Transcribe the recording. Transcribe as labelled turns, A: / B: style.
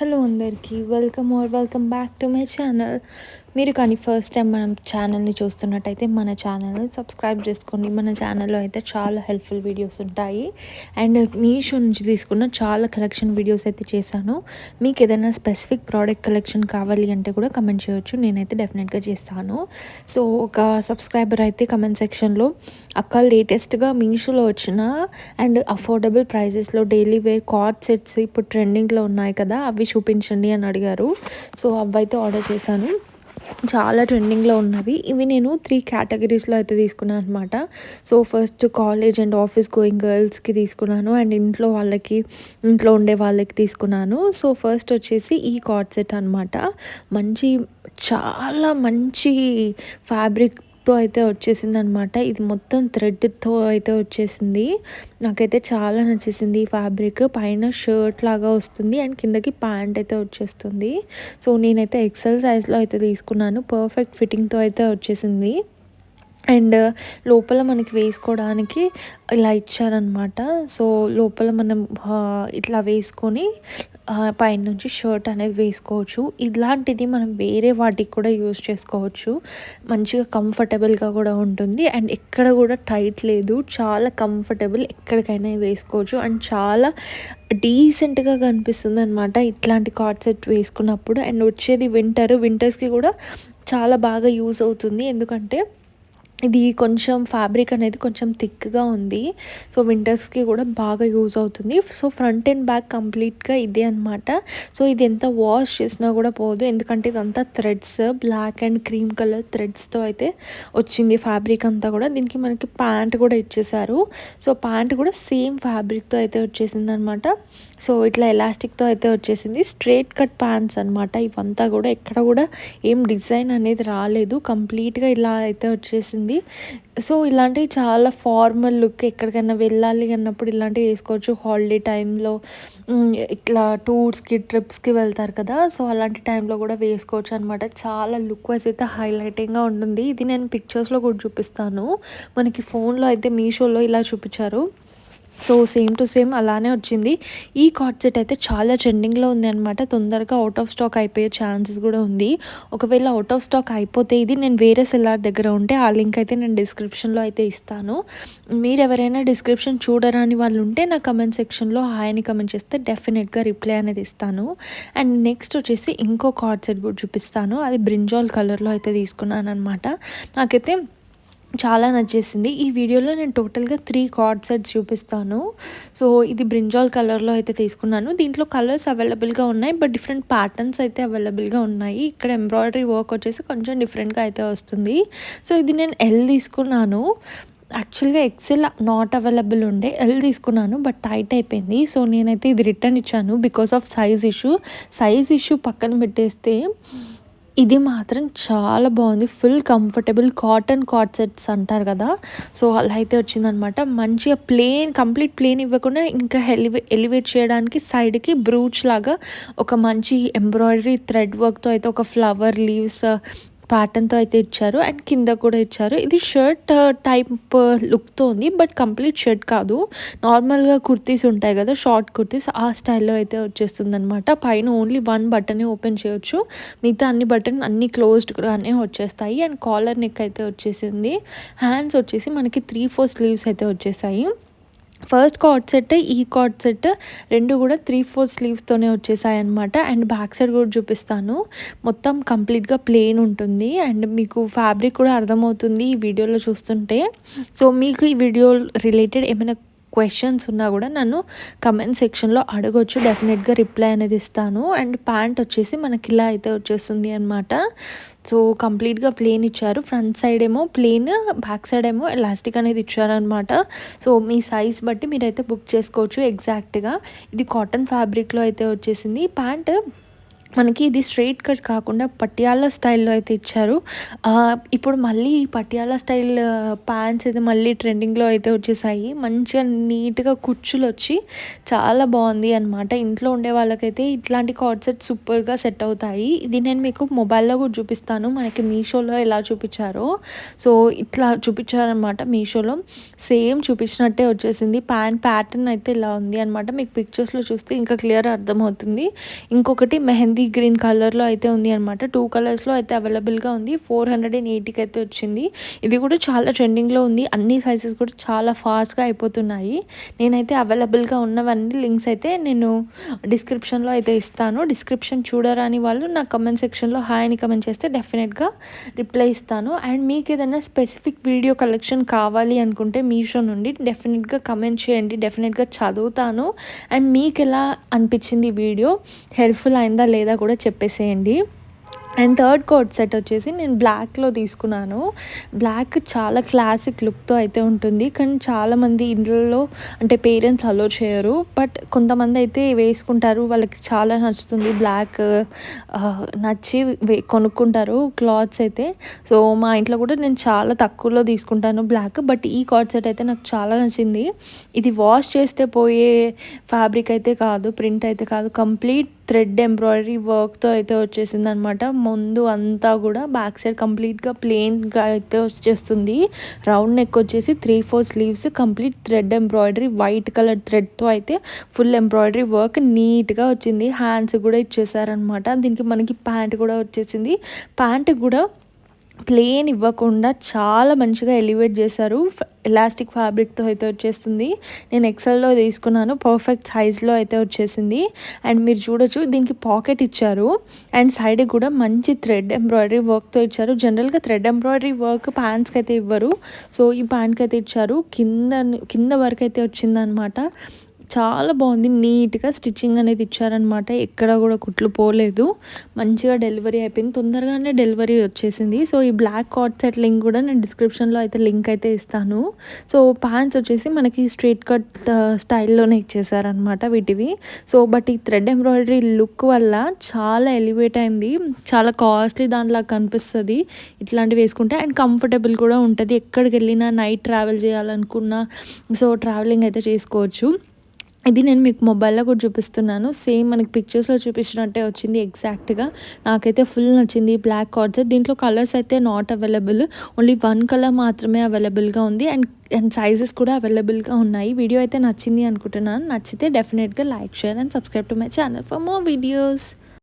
A: Hello అందరికీ welcome back to my channel. మీరు కానీ ఫస్ట్ టైం మన ఛానల్ని చూస్తున్నట్టయితే మన ఛానల్ని సబ్స్క్రైబ్ చేసుకోండి. మన ఛానల్లో అయితే చాలా హెల్ప్ఫుల్ వీడియోస్ ఉంటాయి. అండ్ మీషో నుంచి తీసుకున్న చాలా కలెక్షన్ వీడియోస్ అయితే చేశాను. మీకు ఏదైనా స్పెసిఫిక్ ప్రోడక్ట్ కలెక్షన్ కావాలి అంటే కూడా కమెంట్ చేయొచ్చు, నేనైతే డెఫినెట్గా చేస్తాను. సో ఒక సబ్స్క్రైబర్ అయితే కమెంట్ సెక్షన్లో అక్క లేటెస్ట్గా మీషోలో వచ్చిన అండ్ అఫోర్డబుల్ ప్రైజెస్లో డైలీ వేర్ కార్డ్ సెట్స్ ఇప్పుడు ట్రెండింగ్లో ఉన్నాయి కదా, అవి చూపించండి అని అడిగారు. సో అవైతే ఆర్డర్ చేశాను. చాలా ట్రెండింగ్లో ఉన్నవి ఇవి. నేను 3 కేటగిరీస్లో అయితే తీసుకున్నాను అనమాట. So first college and office going గర్ల్స్కి తీసుకున్నాను, అండ్ ఇంట్లో ఉండే వాళ్ళకి తీసుకున్నాను. సో ఫస్ట్ వచ్చేసి ఈ కార్డ్ సెట్ అనమాట. చాలా మంచి ఫ్యాబ్రిక్తో అయితే వచ్చేసింది అనమాట. ఇది మొత్తం థ్రెడ్తో అయితే వచ్చేసింది. నాకైతే చాలా నచ్చేసింది ఈ ఫ్యాబ్రిక్. పైన షర్ట్ లాగా వస్తుంది అండ్ కిందకి ప్యాంట్ అయితే వచ్చేస్తుంది. సో నేనైతే ఎక్సెల్ సైజ్లో అయితే తీసుకున్నాను. పర్ఫెక్ట్ ఫిట్టింగ్తో అయితే వచ్చేసింది. అండ్ లోపల మనకి వేసుకోవడానికి ఇలా ఇచ్చారనమాట. సో లోపల మనం ఇట్లా వేసుకొని పైనుంచి షర్ట్ అనేది వేసుకోవచ్చు. ఇలాంటిది మనం వేరే వాటికి కూడా యూజ్ చేసుకోవచ్చు. మంచిగా కంఫర్టబుల్గా కూడా ఉంటుంది అండ్ ఎక్కడ కూడా టైట్ లేదు. చాలా కంఫర్టబుల్, ఎక్కడికైనా వేసుకోవచ్చు అండ్ చాలా డీసెంట్గా కనిపిస్తుంది అనమాట ఇట్లాంటి కార్డ్ సెట్ వేసుకున్నప్పుడు. అండ్ వచ్చేది వింటర్స్కి కూడా చాలా బాగా యూజ్ అవుతుంది, ఎందుకంటే ఇది కొంచెం ఫ్యాబ్రిక్ అనేది కొంచెం థిక్గా ఉంది. సో వింటర్స్కి కూడా బాగా యూజ్ అవుతుంది. సో ఫ్రంట్ అండ్ బ్యాక్ కంప్లీట్గా ఇదే అనమాట. సో ఇది ఎంత వాష్ చేసినా కూడా పోదు, ఎందుకంటే ఇదంతా threads, black and cream colour థ్రెడ్స్తో అయితే వచ్చింది ఫ్యాబ్రిక్ అంతా కూడా. దీనికి మనకి ప్యాంట్ కూడా ఇచ్చేసారు. సో ప్యాంట్ కూడా సేమ్ ఫ్యాబ్రిక్తో అయితే వచ్చేసింది అనమాట. సో ఇట్లా ఎలాస్టిక్తో అయితే వచ్చేసింది. స్ట్రైట్ కట్ ప్యాంట్స్ అనమాట ఇవంతా కూడా. ఎక్కడ కూడా ఏం డిజైన్ అనేది రాలేదు, కంప్లీట్గా ఇలా అయితే వచ్చేసింది. సో ఇలాంటివి చాలా ఫార్మల్ లుక్, ఎక్కడికైనా వెళ్ళాలి అన్నప్పుడు ఇలాంటివి వేసుకోవచ్చు. హాలిడే టైంలో ఇట్లా టూర్స్కి ట్రిప్స్కి వెళ్తారు కదా, సో అలాంటి టైంలో కూడా వేసుకోవచ్చు అనమాట. చాలా లుక్ వైజ్ అయితే హైలైటింగ్గా ఉంటుంది. ఇది నేను పిక్చర్స్లో కూడా చూపిస్తాను. మనకి ఫోన్లో అయితే మీషోలో ఇలా చూపించారు. సో సేమ్ టు సేమ్ అలానే వచ్చింది. ఈ కార్డ్ సెట్ అయితే చాలా ట్రెండింగ్లో ఉంది అనమాట. తొందరగా అవుట్ ఆఫ్ స్టాక్ అయిపోయే ఛాన్సెస్ కూడా ఉంది. ఒకవేళ అవుట్ ఆఫ్ స్టాక్ అయిపోతే ఇది నేను వేరే సెల్లర్ దగ్గర ఉంటే ఆ లింక్ అయితే నేను డిస్క్రిప్షన్లో అయితే ఇస్తాను. మీరు ఎవరైనా డిస్క్రిప్షన్ చూడరాని వాళ్ళు ఉంటే నా కమెంట్ సెక్షన్లో హాయ్ అని కమెంట్ చేస్తే డెఫినెట్గా రిప్లై అనేది ఇస్తాను. అండ్ నెక్స్ట్ వచ్చేసి ఇంకో కార్డ్ సెట్ కూడా చూపిస్తాను. అది బ్రింజాల్ కలర్లో అయితే తీసుకున్నాను అనమాట. నాకైతే చాలా నచ్చేసింది. ఈ వీడియోలో నేను టోటల్గా 3 కార్డ్ సెట్స్ చూపిస్తాను. సో ఇది బ్రింజాల్ కలర్లో అయితే తీసుకున్నాను. దీంట్లో కలర్స్ అవైలబుల్గా ఉన్నాయి, బట్ డిఫరెంట్ ప్యాటర్న్స్ అయితే అవైలబుల్గా ఉన్నాయి. ఇక్కడ ఎంబ్రాయిడరీ వర్క్ వచ్చేసి కొంచెం డిఫరెంట్గా అయితే వస్తుంది. సో ఇది నేను ఎల్ తీసుకున్నాను. యాక్చువల్గా ఎక్సెల్ నాట్ అవైలబుల్ ఉండే, ఎల్ తీసుకున్నాను బట్ టైట్ అయిపోయింది. సో నేనైతే ఇది రిటర్న్ ఇచ్చాను బికాస్ ఆఫ్ సైజ్ ఇష్యూ పక్కన పెట్టేస్తే ఇది మాత్రం చాలా బాగుంది. Full comfortable cotton card sets అంటారు కదా, సో అలా అయితే వచ్చిందనమాట. మంచిగా కంప్లీట్ ప్లేన్ ఇవ్వకుండా ఇంకా ఎలివేట్ చేయడానికి సైడ్కి బ్రూచ్ లాగా ఒక మంచి ఎంబ్రాయిడరీ థ్రెడ్ వర్క్తో అయితే ఒక ఫ్లవర్ లీవ్స్ ప్యాటర్న్తో అయితే ఇచ్చారు అండ్ కింద కూడా ఇచ్చారు. ఇది షర్ట్ టైప్ లుక్తో ఉంది, బట్ కంప్లీట్ షర్ట్ కాదు. నార్మల్గా కుర్తీస్ ఉంటాయి కదా, షార్ట్ కుర్తీస్, ఆ స్టైల్లో అయితే వచ్చేస్తుంది అనమాట. పైన ఓన్లీ 1 బటనే ఓపెన్ చేయొచ్చు, మిగతా అన్ని బటన్ అన్ని క్లోజ్డ్గానే వచ్చేస్తాయి. అండ్ కాలర్ నెక్ అయితే వచ్చేసింది. హ్యాండ్స్ వచ్చేసి మనకి 3-4 స్లీవ్స్ అయితే వచ్చేసాయి. ఫస్ట్ కార్డ్ సెట్, ఈ కార్డ్ సెట్ రెండు కూడా 3-4 స్లీవ్స్తోనే వచ్చేసాయి అనమాట. అండ్ బ్యాక్ సైడ్ కూడా చూపిస్తాను. మొత్తం కంప్లీట్గా ప్లెయిన్ ఉంటుంది అండ్ మీకు ఫ్యాబ్రిక్ కూడా అర్థమవుతుంది ఈ వీడియోలో చూస్తుంటే. సో మీకు ఈ వీడియో రిలేటెడ్ ఏమైనా క్వశ్చన్స్ ఉన్నా కూడా నన్ను కమెంట్ సెక్షన్లో అడగొచ్చు, డెఫినెట్గా రిప్లై అనేది ఇస్తాను. అండ్ ప్యాంట్ వచ్చేసి మనకి ఇలా అయితే వచ్చేస్తుంది అనమాట. సో కంప్లీట్గా ప్లేన్ ఇచ్చారు. ఫ్రంట్ సైడ్ ఏమో ప్లేన్, బ్యాక్ సైడ్ ఏమో ఎలాస్టిక్ అనేది ఇచ్చారనమాట. సో మీ సైజ్ బట్టి మీరైతే బుక్ చేసుకోవచ్చు ఎగ్జాక్ట్గా. ఇది కాటన్ ఫ్యాబ్రిక్లో అయితే వచ్చేసింది. ప్యాంట్ మనకి ఇది స్ట్రెయిట్ కట్ కాకుండా పటియాలా స్టైల్‌లో అయితే ఇచ్చారు. ఇప్పుడు మళ్ళీ ఈ పటియాలా స్టైల్ ప్యాంట్స్ అయితే మళ్ళీ ట్రెండింగ్‌లో అయితే వచ్చేసాయి. మంచిగా నీట్‌గా కుచ్చులొచ్చి చాలా బావుంది అనమాట. ఇంట్లో ఉండే వాళ్ళకైతే ఇట్లాంటి కార్డ్ సెట్ సూపర్‌గా సెట్ అవుతాయి. ఇది నేను మీకు మొబైల్‌లో కూడా చూపిస్తాను. మనకి మీషోలో ఎలా చూపిచ్చారో. సో, ఇట్లా చూపిచ్చారనమాట మీషోలో. సేమ్ చూపించినట్టే వచ్చేసింది. ప్యాటర్న్ అయితే ఇలా ఉంది అనమాట. మీకు పిక్చర్స్‌లో చూస్తే ఇంకా క్లియర్ అర్థమవుతుంది. ఇంకొకటి మెహందీ గ్రీన్ కలర్‌లో అయితే ఉంది అనమాట. 2 కలర్స్‌లో అయితే అవైలబుల్‌గా ఉంది. 480కి అయితే వచ్చింది. ఇది కూడా చాలా ట్రెండింగ్‌లో ఉంది. అన్ని సైజెస్ కూడా చాలా ఫాస్ట్‌గా అయిపోతున్నాయి. నేనైతే అవైలబుల్‌గా ఉన్నవన్నీ లింక్స్ అయితే నేను డిస్క్రిప్షన్‌లో అయితే ఇస్తాను. డిస్క్రిప్షన్ చూడరాని వాళ్ళు నా కమెంట్ సెక్షన్‌లో హాయ్ అని కమెంట్ చేస్తే డెఫినెట్‌గా రిప్లై ఇస్తాను. అండ్ మీకు ఏదైనా స్పెసిఫిక్ వీడియో కలెక్షన్ కావాలి అనుకుంటే మీషో నుండి డెఫినెట్‌గా కమెంట్ చేయండి. డెఫినెట్‌గా చదువుతాను. అండ్ మీకు ఎలా అనిపించింది ఈ వీడియో? హెల్ప్‌ఫుల్ అయిందా లేదా కూడా చెప్పేసేయండి. అండ్ థర్డ్ కోట్ సెట్ వచ్చేసి నేను బ్లాక్‌లో తీసుకున్నాను. బ్లాక్ చాలా క్లాసిక్ లుక్‌తో అయితే ఉంటుంది. కానీ చాలామంది ఇండ్లలో అంటే పేరెంట్స్ అలో చేయరు. బట్ కొంతమంది అయితే వేసుకుంటారు. వాళ్ళకి చాలా నచ్చుతుంది బ్లాక్. నచ్చి కొనుక్కుంటారు క్లాత్స్ అయితే. సో, మా ఇంట్లో కూడా నేను చాలా తక్కువలో తీసుకుంటాను బ్లాక్. బట్ ఈ కార్డ్ సెట్ అయితే నాకు చాలా నచ్చింది. ఇది వాష్ చేస్తే పోయే ఫ్యాబ్రిక్ అయితే కాదు, ప్రింట్ అయితే కాదు. కంప్లీట్ థ్రెడ్ ఎంబ్రాయిడరీ వర్క్‌తో అయితే వచ్చేసిందనమాట. ముందు అంతా కూడా బ్యాక్ సైడ్ కంప్లీట్‌గా ప్లెయిన్‌గా అయితే వచ్చేస్తుంది. రౌండ్ నెక్ వచ్చేసి 3/4 sleeves complete thread embroidery white colour థ్రెడ్‌తో అయితే ఫుల్ ఎంబ్రాయిడరీ వర్క్ నీట్‌గా వచ్చింది. హ్యాండ్స్ కూడా ఇచ్చేసారనమాట. దీనికి మనకి ప్యాంట్ కూడా వచ్చేసింది. ప్యాంట్ కూడా ప్లెయిన్ ఇవ్వకుండా చాలా మంచిగా ఎలివేట్ చేశారు. ఎలాస్టిక్ ఫ్యాబ్రిక్‌తో అయితే వచ్చేస్తుంది. నేను ఎక్సెల్‌లో తీసుకున్నాను. పర్ఫెక్ట్ సైజ్‌లో అయితే వచ్చేసింది. అండ్ మీరు చూడొచ్చు దీనికి పాకెట్ ఇచ్చారు. అండ్ సైడ్‌కి కూడా మంచి థ్రెడ్ ఎంబ్రాయిడరీ వర్క్‌తో ఇచ్చారు. జనరల్‌గా థ్రెడ్ ఎంబ్రాయిడరీ వర్క్ ప్యాంట్స్‌కి అయితే ఇవ్వరు. సో, ఈ ప్యాంట్‌కి అయితే ఇచ్చారు. కింద వరకు అయితే వచ్చిందనమాట. చాలా బాగుంది. నీట్‌గా స్టిచ్చింగ్ అనేది ఇచ్చారనమాట. ఎక్కడ కూడా కుట్లు పోలేదు. మంచిగా డెలివరీ అయిపోయింది. తొందరగానే డెలివరీ వచ్చేసింది. సో, ఈ బ్లాక్ కార్డ్ సెట్ లింక్ కూడా నేను డిస్క్రిప్షన్‌లో అయితే లింక్ అయితే ఇస్తాను. సో, ప్యాంట్స్ వచ్చేసి మనకి స్ట్రెయిట్ కట్ స్టైల్‌లోనే ఇచ్చేసారనమాట వీటివి. సో, బట్ ఈ థ్రెడ్ ఎంబ్రాయిడరీ లుక్ వల్ల చాలా ఎలివేట్ అయింది. చాలా కాస్ట్లీ దానిలాగా కనిపిస్తది ఇట్లాంటివి వేసుకుంటే. అండ్ కంఫర్టబుల్ కూడా ఉంటది. ఎక్కడికి వెళ్ళినా నైట్ ట్రావెల్ చేయాలనుకున్నా సో, ట్రావెలింగ్ అయితే చేసుకోవచ్చు. ఇది నేను మీకు మొబైల్‌లో కూడా చూపిస్తున్నాను. సేమ్ మనకి పిక్చర్స్‌లో చూపించినట్టే వచ్చింది ఎగ్జాక్ట్‌గా. నాకైతే ఫుల్ నచ్చింది బ్లాక్ కార్డ్ సెట్. దీంట్లో కలర్స్ అయితే నాట్ అవైలబుల్. ఓన్లీ 1 కలర్ మాత్రమే అవైలబుల్‌గా ఉంది. అండ్ సైజెస్ కూడా అవైలబుల్‌గా ఉన్నాయి. వీడియో అయితే నచ్చింది అనుకుంటున్నాను. నచ్చితే డెఫినెట్‌గా like, share and subscribe to my channel for more videos.